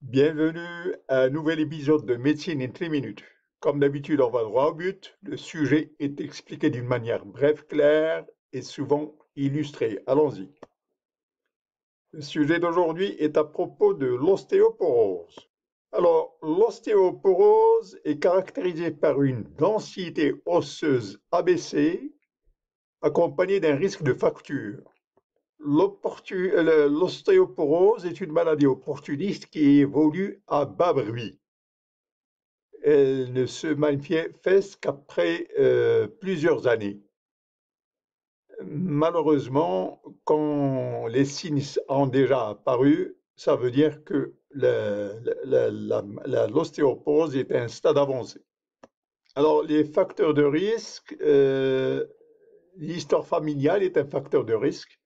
Bienvenue à un nouvel épisode de Médecine in 3 minutes. Comme d'habitude, on va droit au but. Le sujet est expliqué d'une manière brève, claire et souvent illustrée. Allons-y. Le sujet d'aujourd'hui est à propos de l'ostéoporose. Alors, l'ostéoporose est caractérisée par une densité osseuse abaissée accompagnée d'un risque de fracture. L'ostéoporose est une maladie opportuniste qui évolue à bas bruit. Elle ne se manifeste qu'après plusieurs années. Malheureusement, quand les signes ont déjà apparu, ça veut dire que l'ostéoporose est à un stade avancé. Alors, les facteurs de risque, l'histoire familiale est un facteur de risque.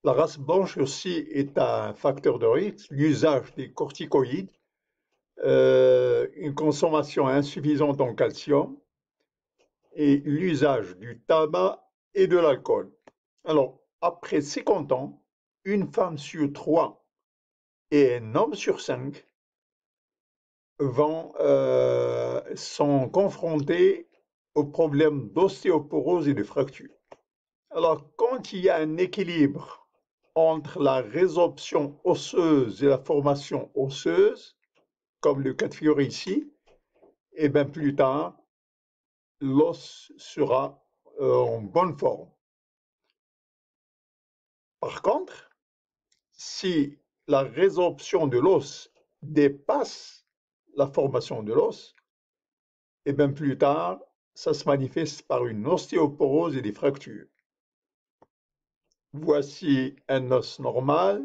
La race blanche aussi est un facteur de risque. L'usage des corticoïdes, une consommation insuffisante en calcium et l'usage du tabac et de l'alcool. Alors, après 50 ans, une femme sur 3 et un homme sur 5 sont confrontés aux problèmes d'ostéoporose et de fracture. Alors, quand il y a un équilibre entre la résorption osseuse et la formation osseuse, comme le cas de figure ici, et bien plus tard, l'os sera en bonne forme. Par contre, si la résorption de l'os dépasse la formation de l'os, et bien plus tard, ça se manifeste par une ostéoporose et des fractures. Voici un os normal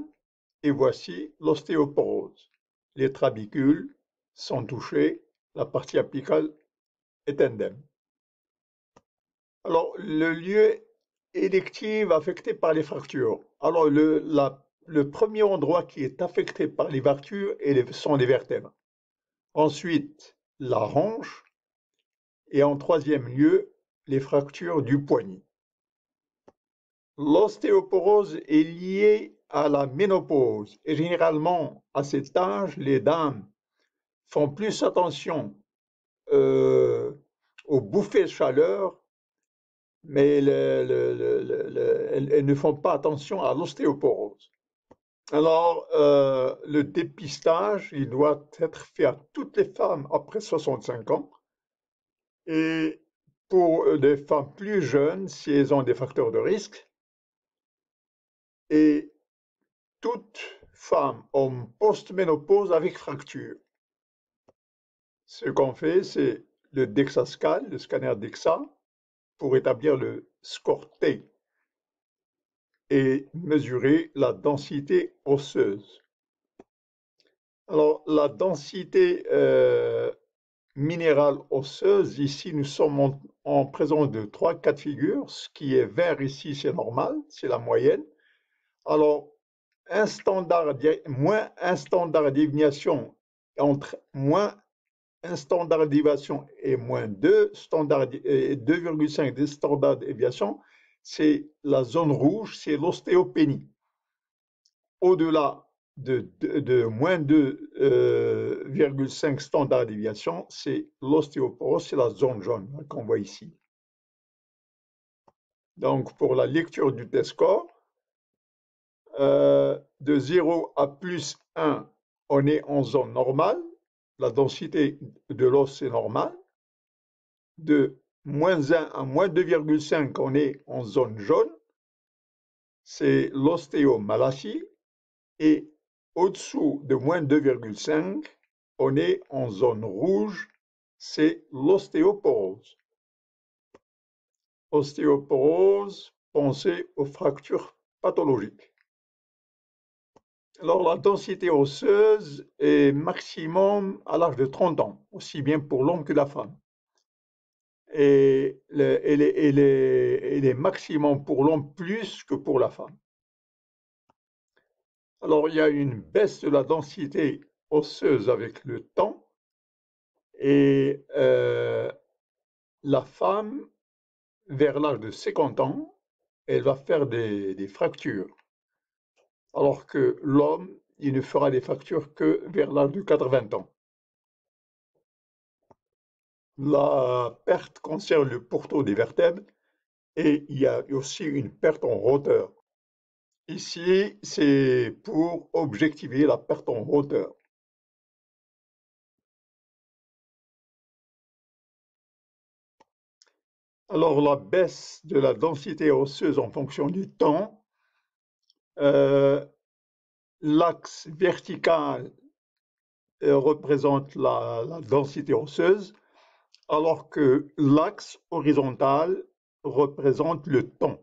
et voici l'ostéoporose. Les trabicules sont touchés, la partie apicale est indemne. Alors, le lieu électif affecté par les fractures. Alors, le premier endroit qui est affecté par les fractures sont les vertèbres. Ensuite, la hanche. Et en troisième lieu, les fractures du poignet. L'ostéoporose est liée à la ménopause et généralement, à cet âge, les dames font plus attention aux bouffées de chaleur, mais elles ne font pas attention à l'ostéoporose. Alors, le dépistage, il doit être fait à toutes les femmes après 65 ans et pour les femmes plus jeunes, si elles ont des facteurs de risque, et toute femme en post-ménopause avec fracture. Ce qu'on fait, c'est le DEXA-scan, le scanner DEXA, pour établir le score T et mesurer la densité osseuse. Alors, la densité minérale osseuse, ici, nous sommes en présence de 3 cas de figure. Ce qui est vert ici, c'est normal, c'est la moyenne. Alors, moins un standard de déviation entre moins un standard de déviation et moins 2,5 des standards de déviation, c'est la zone rouge, c'est l'ostéopénie. Au-delà de moins 2,5 standards de déviation, c'est l'ostéoporose, c'est la zone jaune qu'on voit ici. Donc, pour la lecture du test score, de 0 à plus 1, on est en zone normale, la densité de l'os est normale. De moins 1 à moins 2,5, on est en zone jaune, c'est l'ostéomalacie. Et au-dessous de moins 2,5, on est en zone rouge, c'est l'ostéoporose. Ostéoporose, pensez aux fractures pathologiques. Alors, la densité osseuse est maximum à l'âge de 30 ans, aussi bien pour l'homme que la femme. Et elle est maximum pour l'homme plus que pour la femme. Alors, il y a une baisse de la densité osseuse avec le temps et la femme, vers l'âge de 50 ans, elle va faire des fractures. Alors que l'homme, il ne fera des fractures que vers l'âge de 80 ans. La perte concerne le pourtour des vertèbres et il y a aussi une perte en hauteur. Ici, c'est pour objectiver la perte en hauteur. Alors, la baisse de la densité osseuse en fonction du temps, euh, l'axe vertical représente la densité osseuse, alors que l'axe horizontal représente le temps.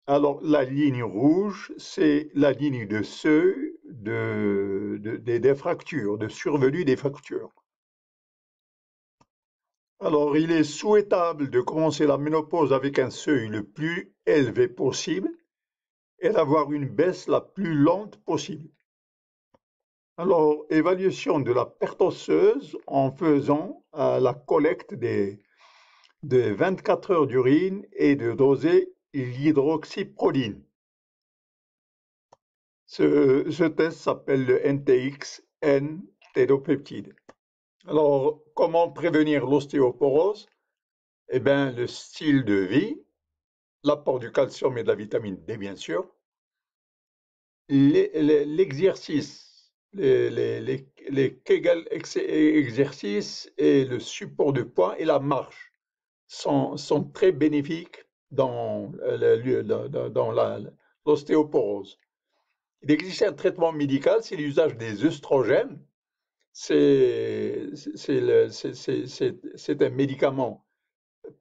Alors, la ligne rouge, c'est la ligne de seuil des fractures, de survenue des fractures. Alors, il est souhaitable de commencer la ménopause avec un seuil le plus élevé possible et d'avoir une baisse la plus lente possible. Alors, évaluation de la perte osseuse en faisant la collecte de 24 heures d'urine et de doser l'hydroxyproline. Ce test s'appelle le NTX-N-tédopeptide. Alors, comment prévenir l'ostéoporose? Eh bien, le style de vie, l'apport du calcium et de la vitamine D, bien sûr, l'exercice, les Kegel exercices et le support de poids et la marche sont très bénéfiques dans l'ostéoporose. Il existe un traitement médical, c'est l'usage des œstrogènes. C'est un médicament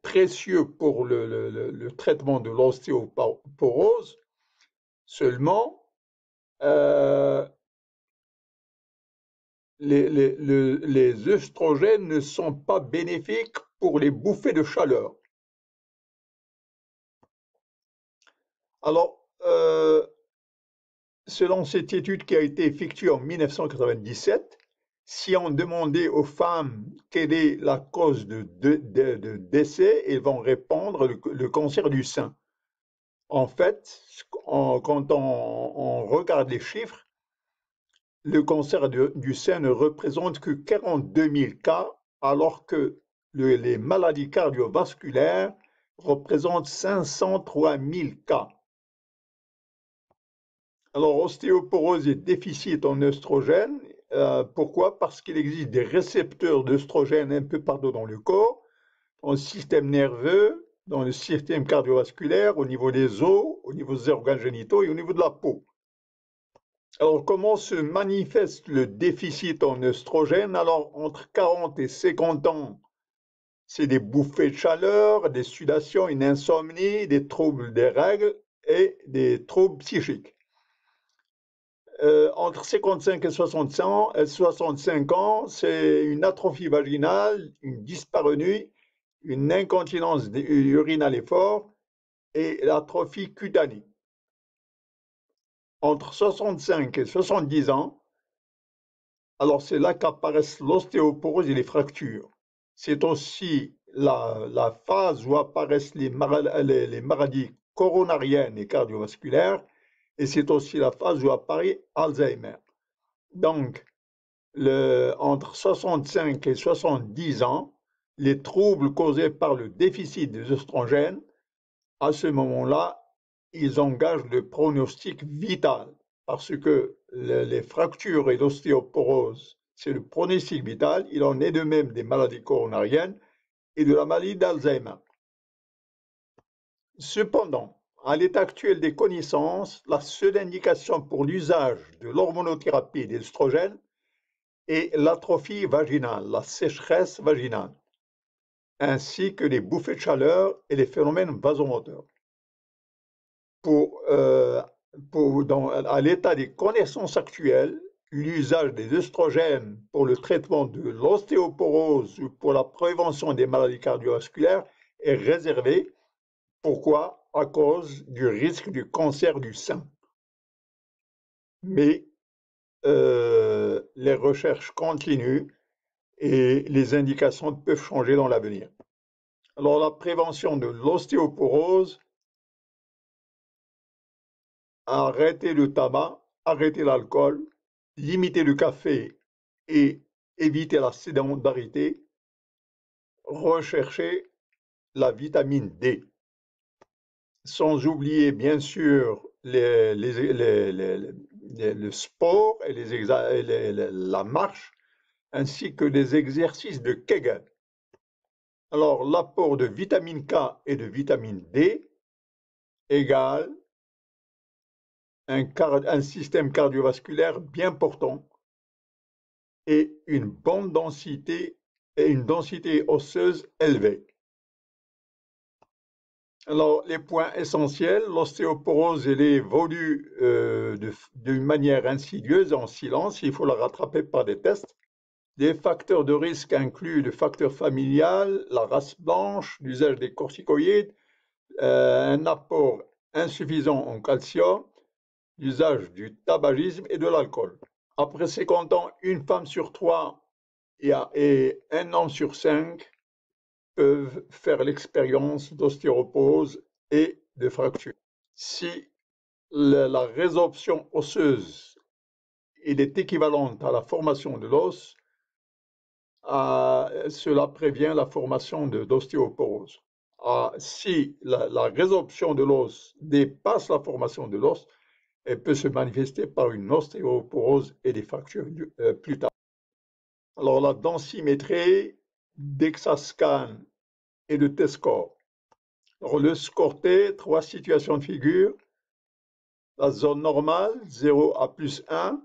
précieux pour le traitement de l'ostéoporose. Seulement, les œstrogènes ne sont pas bénéfiques pour les bouffées de chaleur. Alors, selon cette étude qui a été effectuée en 1997, si on demandait aux femmes quelle est la cause de décès, elles vont répondre le cancer du sein. En fait, quand on regarde les chiffres, le cancer du sein ne représente que 42 000 cas, alors que les maladies cardiovasculaires représentent 503 000 cas. Alors, ostéoporose et déficit en œstrogène, pourquoi? Parce qu'il existe des récepteurs d'œstrogène un peu partout dans le corps, dans le système nerveux, dans le système cardiovasculaire, au niveau des os, au niveau des organes génitaux et au niveau de la peau. Alors, comment se manifeste le déficit en œstrogène? Alors, entre 40 et 50 ans, c'est des bouffées de chaleur, des sudations, une insomnie, des troubles des règles et des troubles psychiques. Entre 55 et 65 ans, c'est une atrophie vaginale, une dyspareunie, une incontinence urinale et fort et l'atrophie cutanée. Entre 65 et 70 ans, alors c'est là qu'apparaissent l'ostéoporose et les fractures. C'est aussi la phase où apparaissent les maladies coronariennes et cardiovasculaires, et c'est aussi la phase où apparaît Alzheimer. Donc, entre 65 et 70 ans, les troubles causés par le déficit des oestrogènes, à ce moment-là, ils engagent le pronostic vital, parce que les fractures et l'ostéoporose, c'est le pronostic vital. Il en est de même des maladies coronariennes et de la maladie d'Alzheimer. Cependant, à l'état actuel des connaissances, la seule indication pour l'usage de l'hormonothérapie et des oestrogènes est l'atrophie vaginale, la sécheresse vaginale, ainsi que les bouffées de chaleur et les phénomènes vasomoteurs. À l'état des connaissances actuelles, l'usage des œstrogènes pour le traitement de l'ostéoporose ou pour la prévention des maladies cardiovasculaires est réservé. Pourquoi? À cause du risque du cancer du sein. Mais les recherches continuent et les indications peuvent changer dans l'avenir. Alors, la prévention de l'ostéoporose, arrêter le tabac, arrêter l'alcool, limiter le café et éviter la sédentarité, rechercher la vitamine D. Sans oublier bien sûr le sport et la marche, ainsi que les exercices de Kegel. Alors, l'apport de vitamine K et de vitamine D égale un système cardiovasculaire bien portant et une bonne densité et une densité osseuse élevée. Alors, les points essentiels, l'ostéoporose, elle évolue d'une manière insidieuse, en silence, il faut la rattraper par des tests. Les facteurs de risque incluent le facteur familial, la race blanche, l'usage des corticoïdes, un apport insuffisant en calcium, l'usage du tabagisme et de l'alcool. Après 50 ans, une femme sur 3 et un homme sur 5 peuvent faire l'expérience d'ostéoporose et de fracture. Si la résorption osseuse est équivalente à la formation de l'os, cela prévient la formation d'ostéoporose. Si la résorption de l'os dépasse la formation de l'os, elle peut se manifester par une ostéoporose et des fractures plus tard. Alors la densimétrie, DEXA-scan et de T-score. Alors le score T, 3 situations de figure. La zone normale, 0 à +1,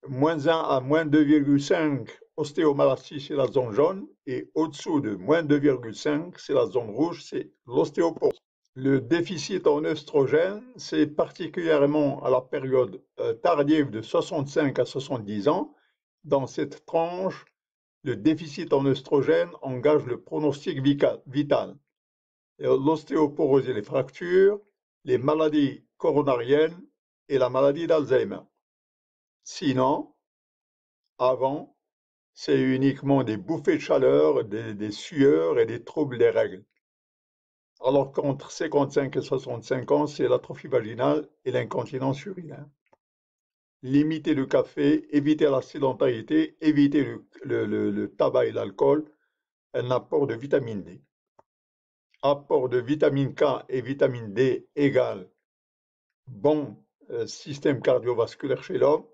-1 à -2,5, ostéomalacie, c'est la zone jaune, et au-dessous de -2,5, c'est la zone rouge, c'est l'ostéoporose. Le déficit en œstrogène, c'est particulièrement à la période tardive de 65 à 70 ans. Dans cette tranche, le déficit en œstrogène engage le pronostic vital. L'ostéoporose et les fractures, les maladies coronariennes et la maladie d'Alzheimer. Sinon, avant, c'est uniquement des bouffées de chaleur, des sueurs et des troubles des règles. Alors qu'entre 55 et 65 ans, c'est l'atrophie vaginale et l'incontinence urinaire. Limiter le café, éviter la sédentarité, éviter le tabac et l'alcool, un apport de vitamine D. Apport de vitamine K et vitamine D égale bon système cardiovasculaire chez l'homme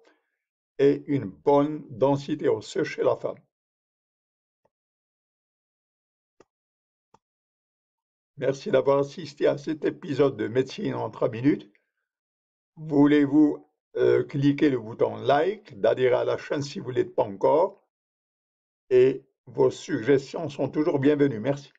et une bonne densité osseuse chez la femme. Merci d'avoir assisté à cet épisode de Médecine en 3 minutes. Voulez-vous cliquer le bouton like, d'adhérer à la chaîne si vous ne l'êtes pas encore, et vos suggestions sont toujours bienvenues. Merci.